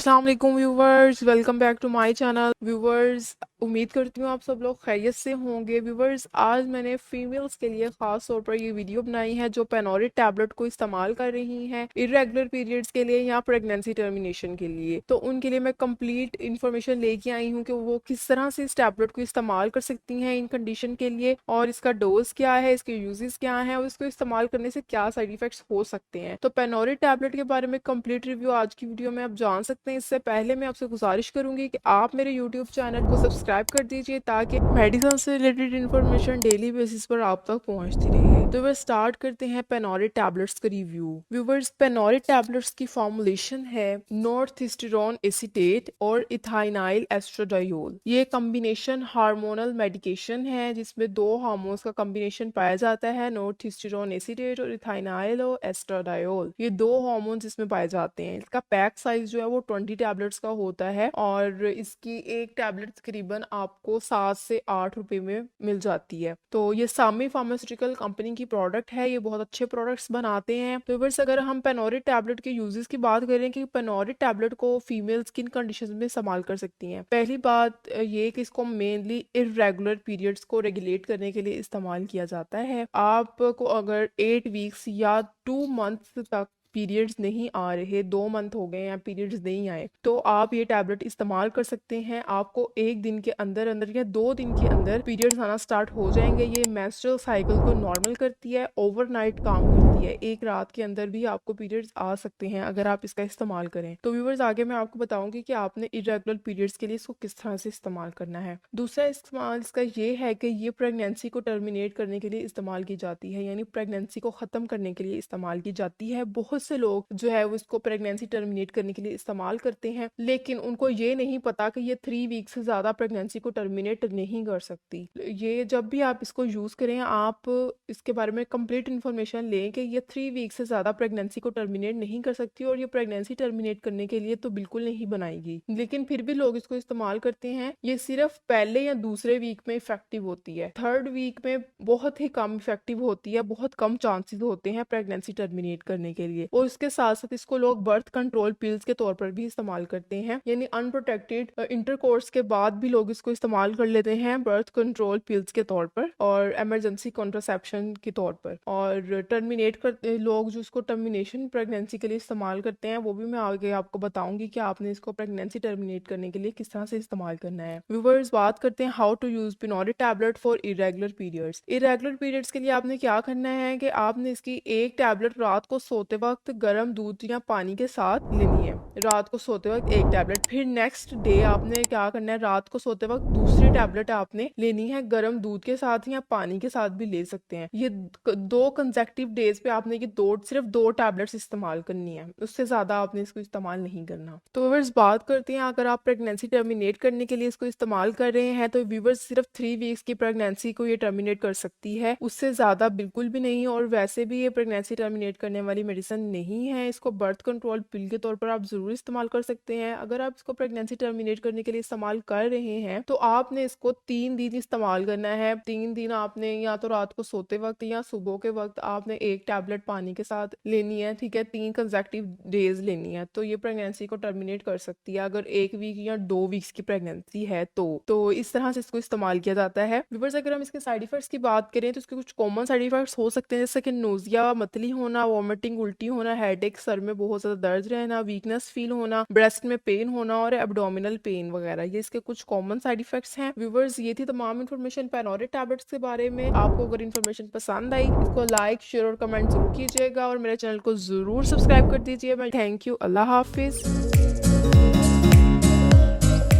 अस्सलाम वालेकुम viewers, welcome back to my channel. Viewers, उम्मीद करती हूँ आप सब लोग खैरियत से होंगे। व्यूवर्स, आज मैंने फीमेल्स के लिए ख़ास तौर पर ये वीडियो बनाई है जो पेनोरिड टैबलेट को इस्तेमाल कर रही हैं इरेगुलर पीरियड्स के लिए या प्रेगनेंसी टर्मिनेशन के लिए। तो उनके लिए मैं कंप्लीट इन्फॉर्मेशन लेके आई हूँ कि वो किस तरह से इस टैबलेट को इस्तेमाल कर सकती हैं इन कंडीशन के लिए, और इसका डोज क्या है, इसके यूजेस क्या हैं और इसको इस्तेमाल करने से क्या साइड इफेक्ट्स हो सकते हैं। तो पेनोरिड टैबलेट के बारे में कंप्लीट रिव्यू आज की वीडियो में आप जान सकते हैं। इससे पहले मैं आपसे गुजारिश करूंगी कि आप मेरे यूट्यूब चैनल को सब्सक्राइब कर दीजिए ताकि मेडिसिन से रिलेटेड इन्फॉर्मेशन डेली बेसिस पर आप तक पहुंचती रहे। तो वह स्टार्ट करते हैं पेनोरिड टैबलेट्स का रिव्यू। व्यूवर्स, पेनोरिड टैबलेट्स की फॉर्मुलेशन है नॉर्थिस्टेरॉन एसीटेट और इथाइनाइल एस्ट्राडायोल। ये कॉम्बिनेशन हार्मोनल मेडिकेशन है जिसमें दो हार्मोन्स का कॉम्बिनेशन पाया जाता है, नॉर्थिस्टेरॉन एसीटेट और इथाइनाइल और एस्ट्राडायोल। ये दो हार्मोन्स इसमें पाए जाते हैं। इसका पैक साइज जो है वो 20 टैबलेट्स का होता है और इसकी एक टैबलेट तकरीबन आपको 7 से 8 रुपए में मिल जाती है। तो ये सामी फार्मास्यूटिकल कंपनी की प्रोडक्ट है। ये बहुत अच्छे प्रोडक्ट्स बनाते हैं। तो बस अगर हम पेनोरिड टैबलेट के यूजेस की बात करें कि पेनोरिड टैबलेट को फीमेल स्किन कंडीशन में इस्तेमाल कर सकती हैं। पहली बात ये कि इसको मेनली इरेगुलर पीरियड्स को रेगुलेट करने के लिए इस्तेमाल किया जाता है। आपको अगर 8 वीक्स या 2 मंथ तक पीरियड्स नहीं आ रहे, 2 मंथ हो गए या पीरियड्स नहीं आए, तो आप ये टैबलेट इस्तेमाल कर सकते हैं। आपको 1 दिन के अंदर अंदर या 2 दिन के अंदर पीरियड्स आना स्टार्ट हो जाएंगे। ये मेंस्ट्रुअल साइकिल को नॉर्मल करती है, ओवरनाइट काम करती है। एक रात के अंदर भी आपको पीरियड्स आ सकते हैं अगर आप इसका इस्तेमाल करें। तो व्यूवर्स, आगे मैं आपको बताऊंगी कि आपने इरेगुलर पीरियड्स के लिए इसको किस तरह से इस्तेमाल करना है। दूसरा इस्तेमाल इसका ये है कि ये प्रेगनेंसी को टर्मिनेट करने के लिए इस्तेमाल की जाती है, यानी प्रेगनेंसी को ख़त्म करने के लिए इस्तेमाल की जाती है। बहुत से लोग जो है वो इसको प्रेगनेंसी टर्मिनेट करने के लिए इस्तेमाल करते हैं, लेकिन उनको ये नहीं पता कि ये 3 वीक से ज़्यादा प्रेगनेंसी को टर्मिनेट नहीं कर सकती। ये जब भी आप इसको यूज़ करें, आप इसके बारे में कंप्लीट इन्फॉर्मेशन लें कि ये 3 वीक से ज़्यादा प्रेगनेंसी को टर्मिनेट नहीं कर सकती और ये प्रेगनेंसी टर्मिनेट करने के लिए तो बिल्कुल नहीं बनाएगी, लेकिन फिर भी लोग इसको इस्तेमाल करते हैं। ये सिर्फ पहले या दूसरे वीक में इफेक्टिव होती है, 3rd वीक में बहुत ही कम इफेक्टिव होती है। बहुत कम चांसेस होते हैं प्रेगनेंसी टर्मिनेट करने के लिए। और इसके साथ साथ इसको लोग बर्थ कंट्रोल पिल्स के तौर पर भी इस्तेमाल करते हैं, यानी अनप्रोटेक्टेड इंटरकोर्स के बाद भी लोग इसको इस्तेमाल कर लेते हैं बर्थ कंट्रोल पिल्स के तौर पर और इमरजेंसी कॉन्ट्रासेप्शन के तौर पर। और टर्मिनेट करते लोग जो इसको टर्मिनेशन प्रेगनेंसी के लिए इस्तेमाल करते हैं, वो भी मैं आगे आपको बताऊंगी कि आपने इसको प्रेगनेंसी टर्मिनेट करने के लिए किस तरह से इस्तेमाल करना है। व्यूअर्स, बात करते हैं how to use Penorid tablet for irregular periods. Irregular periods के लिए आपने क्या करना है कि आपने इसकी एक टैबलेट रात को सोते वक्त गर्म दूध या पानी के साथ लेनी है। रात को सोते वक्त एक टैबलेट, फिर नेक्स्ट डे आपने क्या करना है, रात को सोते वक्त दूसरी टैबलेट आपने लेनी है, गर्म दूध के साथ या पानी के साथ भी ले सकते हैं। ये 2 कंसेक्टिव डेज पे आपने ये सिर्फ 2 टैबलेट्स इस्तेमाल करनी है, उससे ज्यादा आपने इसको इस्तेमाल नहीं करना। तो व्यूअर्स, बात करते हैं अगर आप प्रेगनेंसी टर्मिनेट करने के लिए इसको इस्तेमाल कर रहे हैं तो व्यूअर्स सिर्फ 3 वीक्स की प्रेगनेंसी को ये टर्मिनेट कर सकती है, उससे ज्यादा बिल्कुल भी नहीं। और वैसे भी ये प्रेगनेंसी टर्मिनेट करने वाली मेडिसिन नहीं है। इसको बर्थ कंट्रोल पिल के तौर पर आप जरूर इस्तेमाल कर सकते हैं। अगर आप इसको प्रेगनेंसी टर्मिनेट करने के लिए इस्तेमाल कर रहे हैं तो आपने इसको 3 दिन इस्तेमाल करना है। 3 दिन आपने या तो रात को सोते वक्त या सुबह के वक्त आपने एक टैबलेट पानी के साथ लेनी है, ठीक है, 3 कंसेक्टिव डेज लेनी है। तो ये प्रेगनेंसी को टर्मिनेट कर सकती है अगर 1 वीक या 2 वीक्स की प्रेगनेंसी है तो इस तरह से इसको इस्तेमाल किया जाता है। व्यूअर्स, अगर हम इसके साइड इफेक्ट्स की बात करें तो इसके कुछ कॉमन साइड इफेक्ट्स हो सकते हैं, जैसे कि नोजिया, मतली होना, वॉमिटिंग, उल्टी होना, हेडेक, सर में बहुत ज्यादा दर्द रहना, वीकनेस फील होना, ब्रेस्ट में पेन होना और एब्डोमिनल पेन वगैरह, ये इसके कुछ कॉमन साइड इफेक्ट्स हैं। व्यूअर्स, ये थी तमाम इन्फॉर्मेशन पेनोरिड टैबलेट्स के बारे में। आपको अगर इन्फॉर्मेशन पसंद आई, इसको लाइक, शेयर और कमेंट जरूर कीजिएगा और मेरे चैनल को जरूर सब्सक्राइब कर दीजिए। Thank you. Allah Hafiz.